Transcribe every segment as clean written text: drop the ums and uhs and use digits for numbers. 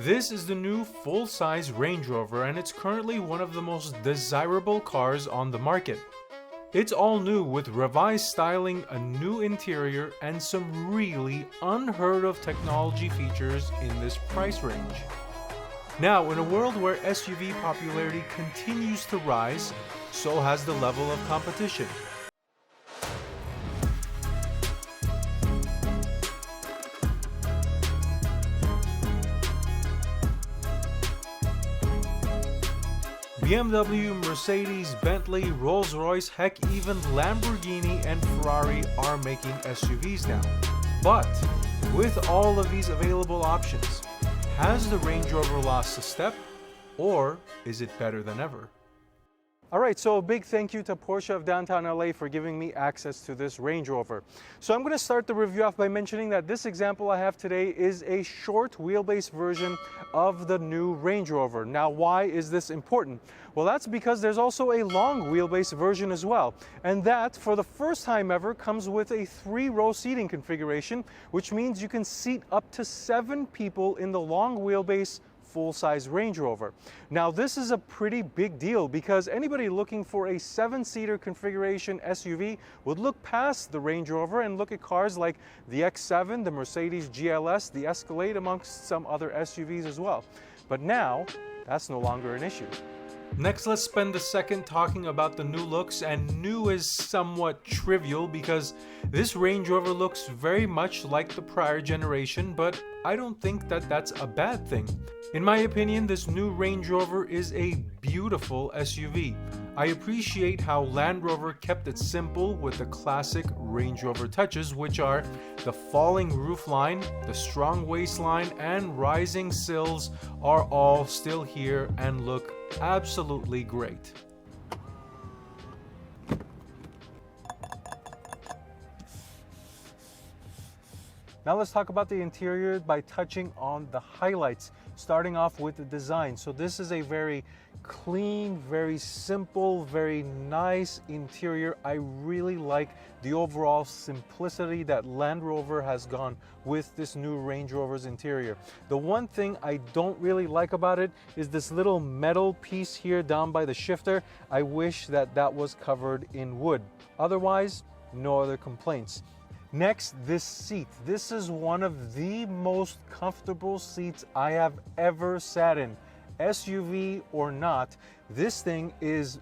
This is the new full-size Range Rover, and it's currently one of the most desirable cars on the market. It's all new with revised styling, a new interior, and some really unheard of technology features in this price range. Now, in a world where SUV popularity continues to rise, so has the level of competition. BMW, Mercedes, Bentley, Rolls-Royce, heck even Lamborghini and Ferrari are making SUVs now. But with all of these available options, has the Range Rover lost a step, or is it better than ever? Alright, so a big thank you to Porsche of downtown LA for giving me access to this Range Rover. So I'm going to start the review off by mentioning that this example I have today is a short wheelbase version of the new Range Rover. Now, why is this important? Well, that's because there's also a long wheelbase version as well. And that, for the first time ever, comes with a 3-row seating configuration, which means you can seat up to 7 people in the long wheelbase full-size Range Rover. Now, this is a pretty big deal because anybody looking for a 7-seater configuration SUV would look past the Range Rover and look at cars like the X7, the Mercedes GLS, the Escalade, amongst some other SUVs as well. But now, that's no longer an issue. Next, let's spend a second talking about the new looks, and new is somewhat trivial because this Range Rover looks very much like the prior generation, but I don't think that that's a bad thing. In my opinion, this new Range Rover is a beautiful SUV. I appreciate how Land Rover kept it simple with the classic Range Rover touches, which are the falling roofline, the strong waistline, and rising sills are all still here and look absolutely great. Now let's talk about the interior by touching on the highlights, starting off with the design. So this is a very clean, very simple, very nice interior. I really like the overall simplicity that Land Rover has gone with this new Range Rover's interior. The one thing I don't really like about it is this little metal piece here down by the shifter. I wish that that was covered in wood. Otherwise, no other complaints. Next, this seat. This is one of the most comfortable seats I have ever sat in. SUV or not, this thing is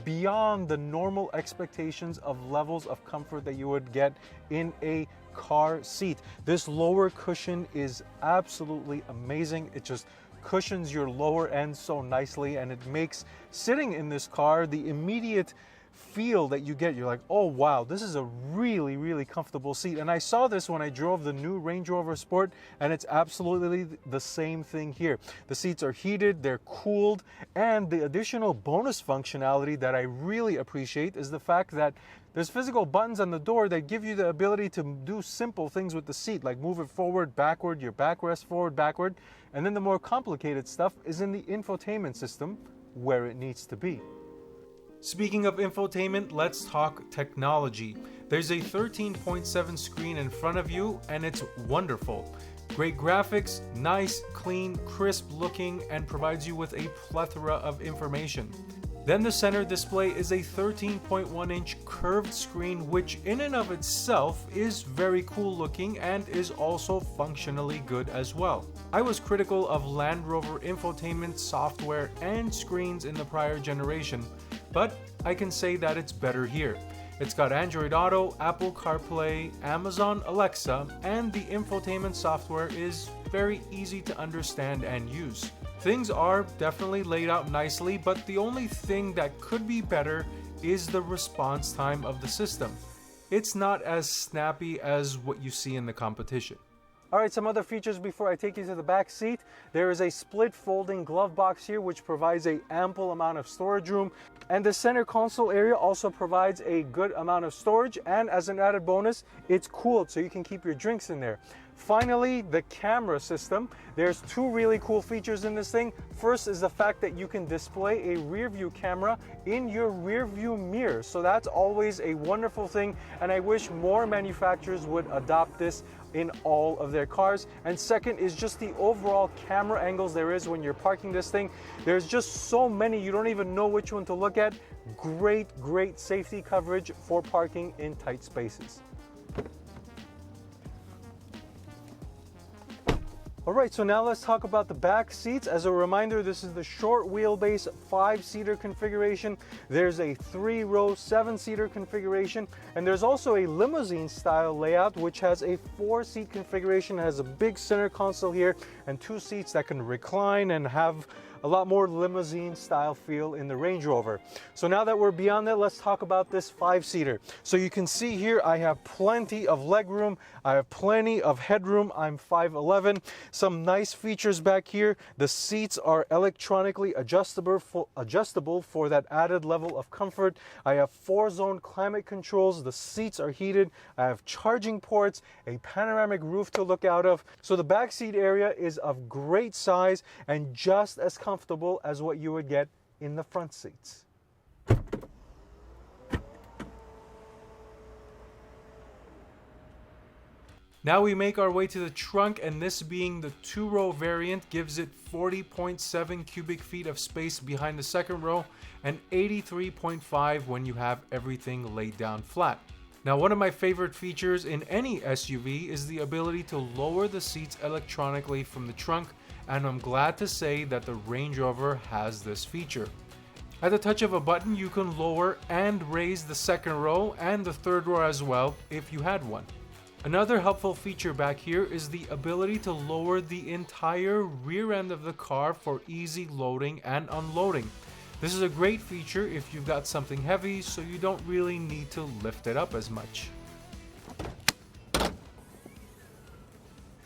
beyond the normal expectations of levels of comfort that you would get in a car seat. This lower cushion is absolutely amazing. It just cushions your lower end so nicely, and it makes sitting in this car the immediate feel that you get. You're like, oh wow, this is a really, really comfortable seat. And I saw this when I drove the new Range Rover Sport, and it's absolutely the same thing here. The seats are heated, they're cooled, and the additional bonus functionality that I really appreciate is the fact that there's physical buttons on the door that give you the ability to do simple things with the seat, like move it forward, backward, your backrest forward, backward. And then the more complicated stuff is in the infotainment system, where it needs to be. Speaking of infotainment, let's talk technology. There's a 13.7 screen in front of you, and it's wonderful. Great graphics, nice, clean, crisp looking, and provides you with a plethora of information. Then the center display is a 13.1-inch curved screen, which in and of itself is very cool looking and is also functionally good as well. I was critical of Land Rover infotainment software and screens in the prior generation, but I can say that it's better here. It's got Android Auto, Apple CarPlay, Amazon Alexa, and the infotainment software is very easy to understand and use. Things are definitely laid out nicely, but the only thing that could be better is the response time of the system. It's not as snappy as what you see in the competition. Alright, some other features before I take you to the back seat. There is a split folding glove box here, which provides an ample amount of storage room. And the center console area also provides a good amount of storage. And as an added bonus, it's cooled so you can keep your drinks in there. Finally, the camera system. There's two really cool features in this thing. First is the fact that you can display a rear view camera in your rear view mirror. So that's always a wonderful thing, and I wish more manufacturers would adopt this. in all of their cars. And second is just the overall camera angles there is when you're parking this thing. There's just so many, you don't even know which one to look at. Great safety coverage for parking in tight spaces. All right, so now let's talk about the back seats. As a reminder, this is the short wheelbase 5-seater configuration. There's a 3-row 7-seater configuration, and there's also a limousine style layout, which has a 4-seat configuration. It has a big center console here and 2 seats that can recline and have a lot more limousine style feel in the Range Rover. So now that we're beyond that, let's talk about this 5-seater. So you can see here, I have plenty of legroom. I have plenty of headroom. I'm 5'11". Some nice features back here. The seats are electronically adjustable for that added level of comfort. I have 4-zone climate controls. The seats are heated. I have charging ports, a panoramic roof to look out of. So the back seat area is of great size and just as comfortable as what you would get in the front seats. Now we make our way to the trunk, and this being the 2-row variant gives it 40.7 cubic feet of space behind the second row and 83.5 when you have everything laid down flat. Now, one of my favorite features in any SUV is the ability to lower the seats electronically from the trunk, and I'm glad to say that the Range Rover has this feature. At the touch of a button, you can lower and raise the second row and the third row as well if you had one. Another helpful feature back here is the ability to lower the entire rear end of the car for easy loading and unloading. This is a great feature if you've got something heavy, so you don't really need to lift it up as much.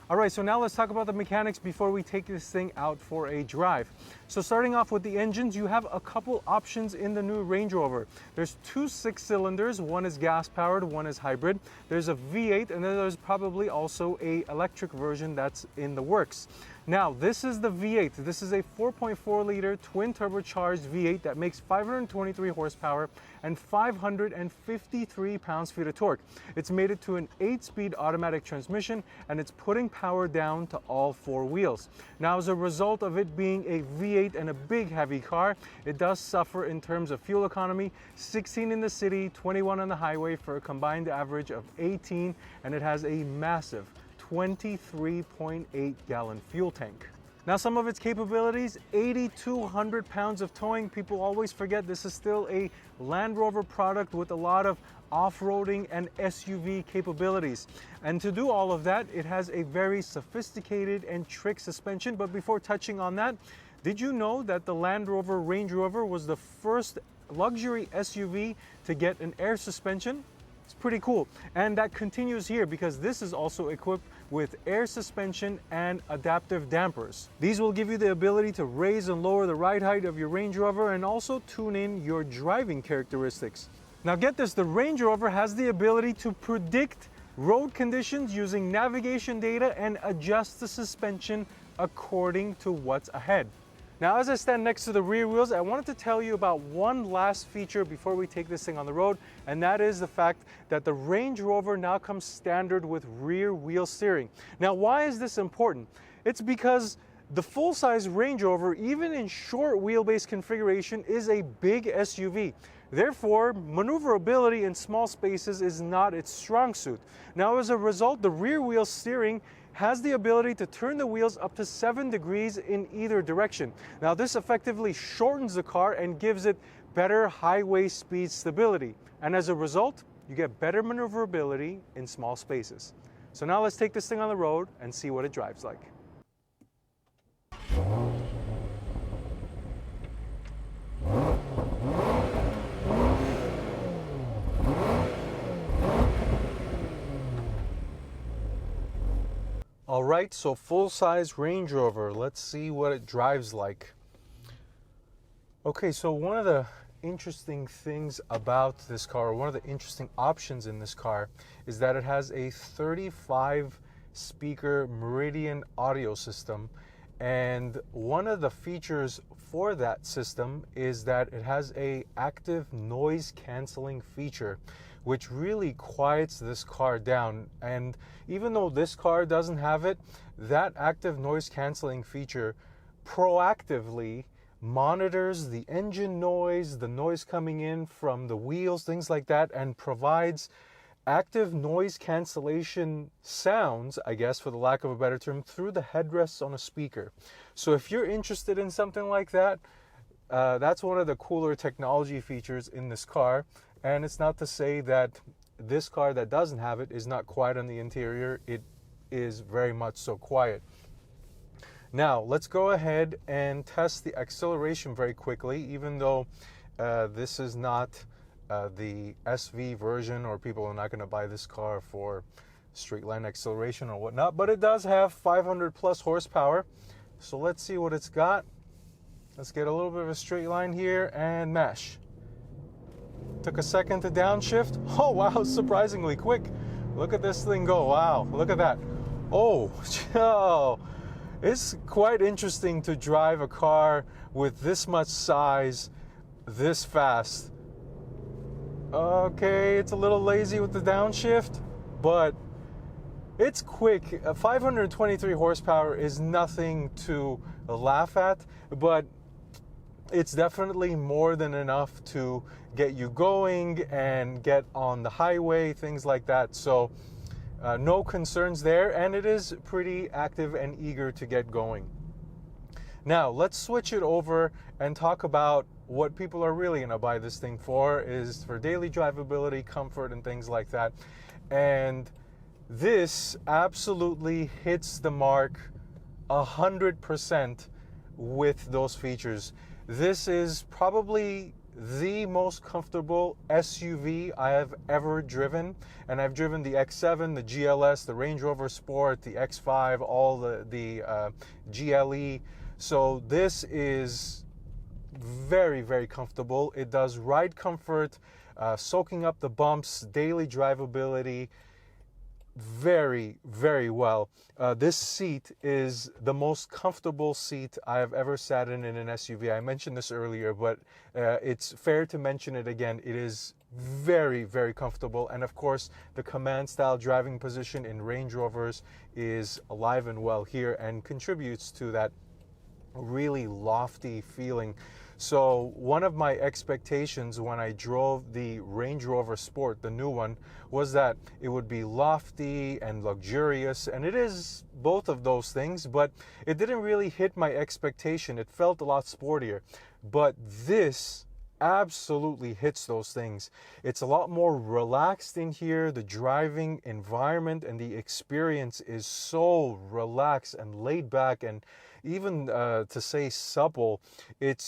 All right, so now let's talk about the mechanics before we take this thing out for a drive. So starting off with the engines, you have a couple options in the new Range Rover. There's 2 6-cylinders, one is gas powered, one is hybrid. There's a V8, and then there's probably also a electric version that's in the works. Now, this is the V8. This is a 4.4 liter twin turbocharged V8 that makes 523 horsepower and 553 pounds-feet of torque. It's mated to an 8-speed automatic transmission, and it's putting power down to all 4 wheels. Now, as a result of it being a V8 and a big heavy car, it does suffer in terms of fuel economy, 16 in the city, 21 on the highway for a combined average of 18, and it has a massive 23.8 gallon fuel tank. Now, some of its capabilities: 8,200 pounds of towing. People always forget this is still a Land Rover product with a lot of off-roading and SUV capabilities. And to do all of that, it has a very sophisticated and trick suspension. But before touching on that, did you know that the Land Rover Range Rover was the first luxury SUV to get an air suspension? It's pretty cool. And that continues here because this is also equipped with air suspension and adaptive dampers. These will give you the ability to raise and lower the ride height of your Range Rover and also tune in your driving characteristics. Now get this, the Range Rover has the ability to predict road conditions using navigation data and adjust the suspension according to what's ahead. Now, as I stand next to the rear wheels, I wanted to tell you about one last feature before we take this thing on the road, and that is the fact that the Range Rover now comes standard with rear wheel steering. Now, why is this important? It's because the full-size Range Rover, even in short wheelbase configuration, is a big SUV. Therefore, maneuverability in small spaces is not its strong suit. Now, as a result, the rear wheel steering has the ability to turn the wheels up to 7 degrees in either direction. Now, this effectively shortens the car and gives it better highway speed stability. And as a result, you get better maneuverability in small spaces. So now let's take this thing on the road and see what it drives like. All right, so full-size Range Rover. Let's see what it drives like. Okay, so one of the interesting things about this car, or one of the interesting options in this car, is that it has a 35-speaker Meridian audio system. And one of the features for that system is that it has an active noise canceling feature, which really quiets this car down. And even though this car doesn't have it, that active noise canceling feature proactively monitors the engine noise, the noise coming in from the wheels, things like that, and provides active noise cancellation sounds, I guess for the lack of a better term, through the headrests on a speaker. So if you're interested in something like that, that's one of the cooler technology features in this car. And it's not to say that this car that doesn't have it is not quiet on the interior. It is very much so quiet. Now, let's go ahead and test the acceleration very quickly, even though this is not the SV version, or people are not going to buy this car for straight line acceleration or whatnot, but it does have 500 plus horsepower. So let's see what it's got. Let's get a little bit of a straight line here and mash. Took a second to downshift. Oh wow, surprisingly quick. Look at this thing go. Wow, look at that. Oh, it's quite interesting to drive a car with this much size this fast. Okay, it's a little lazy with the downshift, but it's quick. 523 horsepower is nothing to laugh at, but it's definitely more than enough to get you going and get on the highway, things like that. So no concerns there, and it is pretty active and eager to get going. Now let's switch it over and talk about what people are really going to buy this thing for, is for daily drivability, comfort, and things like that. And this absolutely hits the mark 100% with those features. This is probably the most comfortable SUV I have ever driven, and I've driven the X7, the GLS, the Range Rover Sport, the X5, all the GLE. So this is very, very comfortable. It does ride comfort, soaking up the bumps, daily drivability, very, very well. This seat is the most comfortable seat I have ever sat in an SUV. I mentioned this earlier, but it's fair to mention it again. It is very, very comfortable. And of course, the command style driving position in Range Rovers is alive and well here and contributes to that really lofty feeling. So one of my expectations when I drove the Range Rover Sport, the new one, was that it would be lofty and luxurious, and it is both of those things, but it didn't really hit my expectation. It felt a lot sportier, but this absolutely hits those things. It's a lot more relaxed in here. The driving environment and the experience is so relaxed and laid back, and even to say supple. It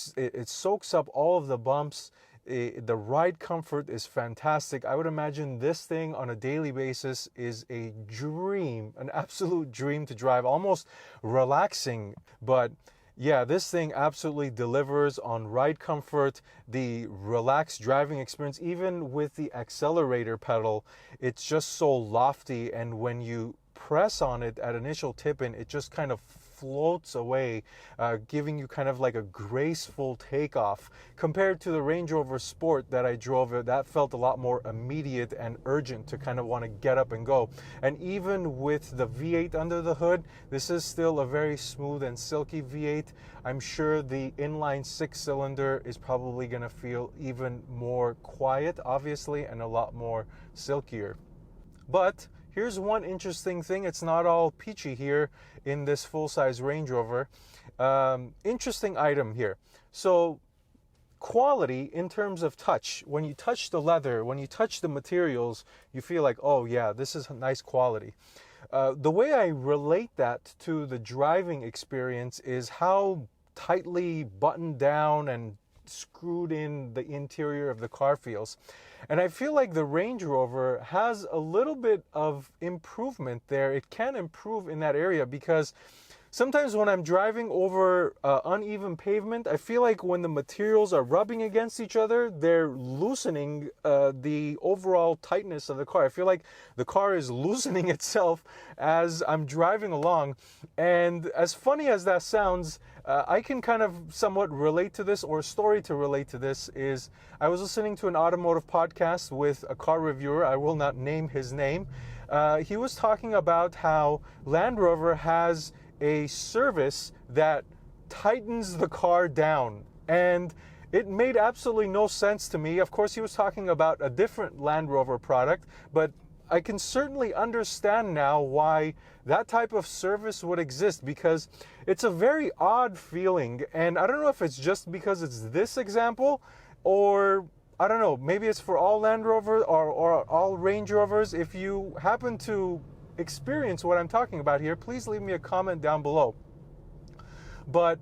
soaks up all of the bumps. The ride comfort is fantastic. I would imagine this thing on a daily basis is a dream, an absolute dream to drive, almost relaxing. But yeah, this thing absolutely delivers on ride comfort, the relaxed driving experience. Even with the accelerator pedal, it's just so lofty, and when you press on it at initial tip-in, it just kind of floats away, giving you kind of like a graceful takeoff. Compared to the Range Rover Sport that I drove, that felt a lot more immediate and urgent to kind of want to get up and go. And even with the V8 under the hood, this is still a very smooth and silky V8. I'm sure the inline 6-cylinder is probably going to feel even more quiet, obviously, and a lot more silkier. But here's one interesting thing. It's not all peachy here in this full-size Range Rover. Interesting item here. So quality in terms of touch. When you touch the leather, when you touch the materials, you feel like, oh yeah, this is nice quality. The way I relate that to the driving experience is how tightly buttoned down and screwed in the interior of the car feels. And I feel like the Range Rover has a little bit of improvement there. It can improve in that area, because sometimes when I'm driving over uneven pavement, I feel like when the materials are rubbing against each other, they're loosening the overall tightness of the car. I feel like the car is loosening itself as I'm driving along. And as funny as that sounds, I can kind of somewhat relate to this, or a story to relate to this is I was listening to an automotive podcast with a car reviewer. I will not name his name. He was talking about how Land Rover has a service that tightens the car down, and it made absolutely no sense to me. Of course, he was talking about a different Land Rover product, but I can certainly understand now why that type of service would exist, because it's a very odd feeling. And I don't know if it's just because it's this example, or I don't know, maybe it's for all Land Rover or all Range Rovers. If you happen to experience what I'm talking about here, please leave me a comment down below. But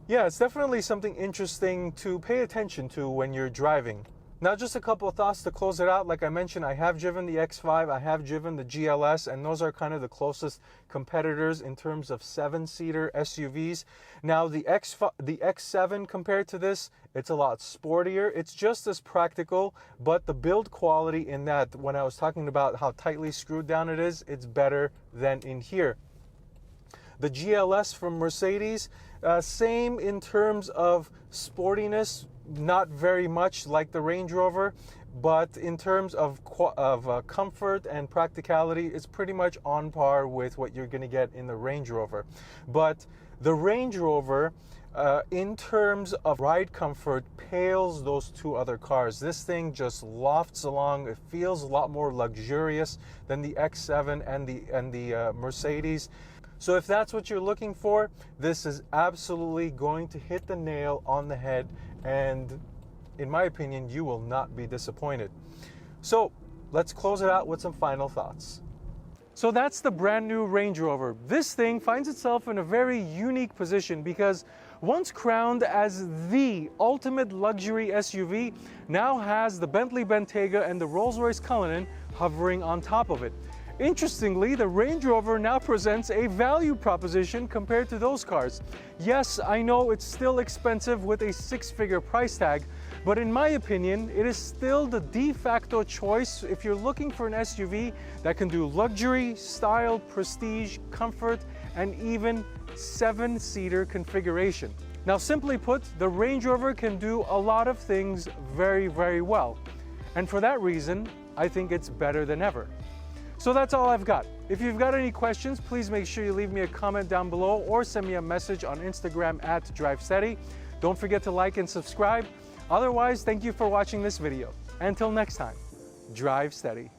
yeah, it's definitely something interesting to pay attention to when you're driving. Now, just a couple of thoughts to close it out. Like I mentioned, I have driven the X5, I have driven the GLS, and those are kind of the closest competitors in terms of 7-seater SUVs. Now, the X7 compared to this, it's a lot sportier. It's just as practical, but the build quality in that, when I was talking about how tightly screwed down it is, it's better than in here. The GLS from Mercedes, same in terms of sportiness, not very much like the Range Rover, but in terms of comfort and practicality, it's pretty much on par with what you're going to get in the Range Rover. But the Range Rover, in terms of ride comfort, pales those two other cars. This thing just lofts along. It feels a lot more luxurious than the X7 and the Mercedes. So if that's what you're looking for, this is absolutely going to hit the nail on the head, and in my opinion, you will not be disappointed. So let's close it out with some final thoughts. So that's the brand new Range Rover. This thing finds itself in a very unique position because once crowned as the ultimate luxury SUV, now has the Bentley Bentayga and the Rolls-Royce Cullinan hovering on top of it. Interestingly, the Range Rover now presents a value proposition compared to those cars. Yes, I know it's still expensive with a 6-figure price tag, but in my opinion, it is still the de facto choice if you're looking for an SUV that can do luxury, style, prestige, comfort, and even 7-seater configuration. Now, simply put, the Range Rover can do a lot of things very, very well. And for that reason, I think it's better than ever. So that's all I've got. If you've got any questions, please make sure you leave me a comment down below or send me a message on Instagram at DriveSteady. Don't forget to like and subscribe. Otherwise, thank you for watching this video. Until next time, drive steady.